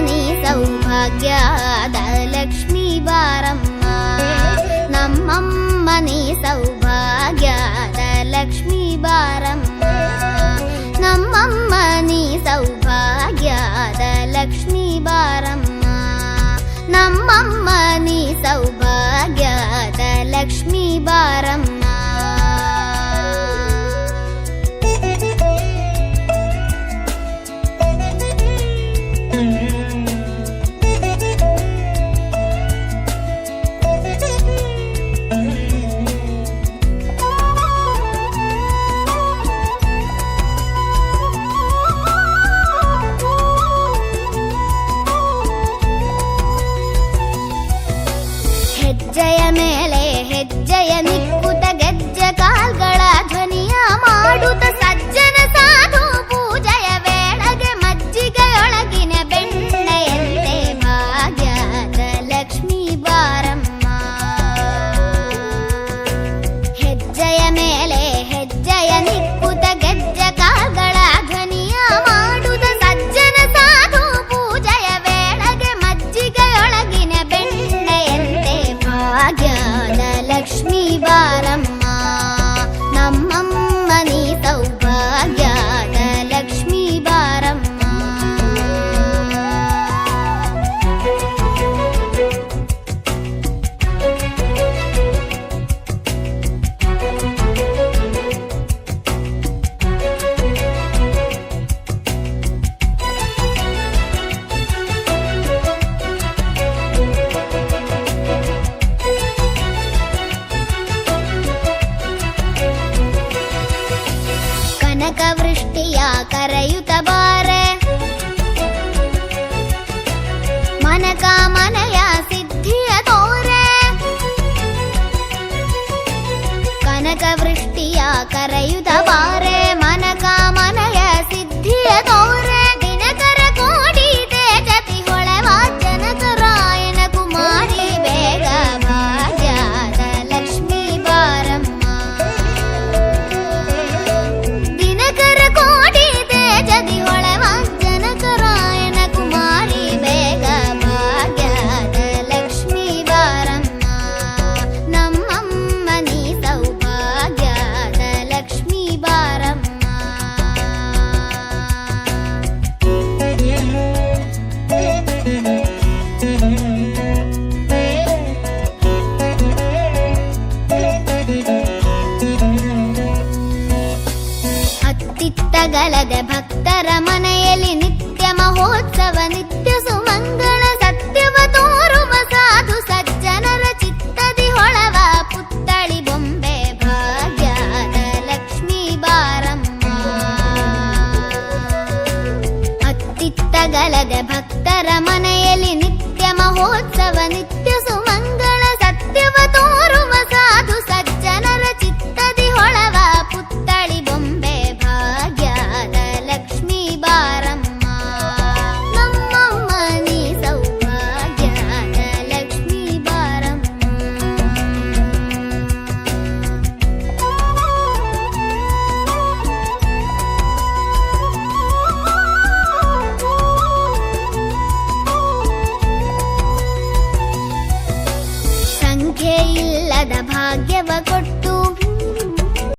ನೀ ಸೌಭಾಗ್ಯದ ಲಕ್ಷ್ಮೀ ಬಾರಮ್ಮ, ನಮ್ಮಮ್ಮ ನೀ ಸೌಭಾಗ್ಯದ ಲಕ್ಷ್ಮೀ ಬಾರಮ್ಮ, ನಮ್ಮಮ್ಮ ನೀ ಸೌಭಾಗ್ಯದ ಲಕ್ಷ್ಮೀ ಬಾರಮ್ಮ, ನಮ್ಮಮ್ಮ ನೀ ಸೌಭಾಗ್ಯದ ಲಕ್ಷ್ಮೀ ಬಾರಮ್ಮ. ಹೆಜ್ಜೆಯ ಮೇಲೆ ಹೆಜ್ಜೆಯ ನಿಕ್ಕುತ ಗೆಜ್ಜೆ ಕಾಲ್ಗಳ ಧ್ವನಿಯ ಮಾಡುತ್ತ ಸಜ್ಜನ ಸಾಧು ಪೂಜೆಯ ವೇಳೆಗೆ ಮಜ್ಜಿಗೆಯೊಳಗಿನ ಬೆಣ್ಣೆಯಂತೆ ಭಾಗ್ಯದ ಲಕ್ಷ್ಮೀ ಬಾರಮ್ಮ. ಹೆಜ್ಜೆಯ ಮೇಲೆ ಹೆಜ್ಜೆಯ ನಿಕ್ಕುತ ಗೆಜ್ಜೆ ಕಾಲ್ಗಳ ಧ್ವನಿಯ ಮಾಡುತ್ತ ಸಜ್ಜನ ಸಾಧು ಪೂಜೆಯ ವೇಳೆಗೆ ಮಜ್ಜಿಗೆಯೊಳಗಿನ ಬೆಣ್ಣೆಯಂತೆ ಭಾಗ್ಯದ ಲಕ್ಷ್ಮೀ ಬಾರಮ್ಮ, ನಮ್ಮಮ್ಮ ನೀ ಸೌಭಾಗ್ಯದ ಲಕ್ಷ್ಮೀ ಬಾರಮ್ಮ. ಕನಕವೃಷ್ಟಿಯ ಕರೆಯುತ್ತ ಬಾರೆ, ಮನಕಾಮನೆಯ ಸಿದ್ಧಿಯ ತೋರೆ. ಕನಕವೃಷ್ಟಿಯ ಕರೆಯುತ್ತ ಬಾರೆ, ಮನಕಾಮನೆಯ ಸಿದ್ಧಿಯ ತೋರೆ. ದಿನಕರ ಕೋಟಿ ತೇಜತಿ ಹೊಳೆವ ಜನಕರಾಯನ ಕುಮಾರಿ ಬೇಗ ಭಾಗ್ಯದ ಲಕ್ಷ್ಮೀ ಬಾರಮ್ಮ. ಕೋಟಿ ತೇಜದಿ ಹೊಳೆವ ಜನಕರಾಯನ ಕುಮಾರಿ ಬೇಗ ಭಾಗ್ಯದ ಲಕ್ಷ್ಮೀ ಬಾರಮ್ಮ, ನಮ್ಮಮ್ಮ ನೀ ಸೌಭಾಗ್ಯದ ಲಕ್ಷ್ಮೀ ಬಾರಮ್ಮ. ಅತ್ತಿತ್ತಗಲದೆ ಭಕ್ತರ ಮನೆಯಲ್ಲಿ ನಿತ್ಯ ಮಹೋತ್ಸವ, ನಿತ್ಯ ಸುಮಂಗಳ ಸತ್ಯವ ತೋರುವ ಸಾಧು ಸಜ್ಜನರ ಚಿತ್ತದಿ ಹೊಳವ ಪುತ್ತಳಿ ಬೊಂಬೆ ಭಾಗ್ಯದ ಲಕ್ಷ್ಮೀ ಬಾರಮ್ಮ. ಅತ್ತಿತ್ತಗಲದೆ ಭಕ್ತ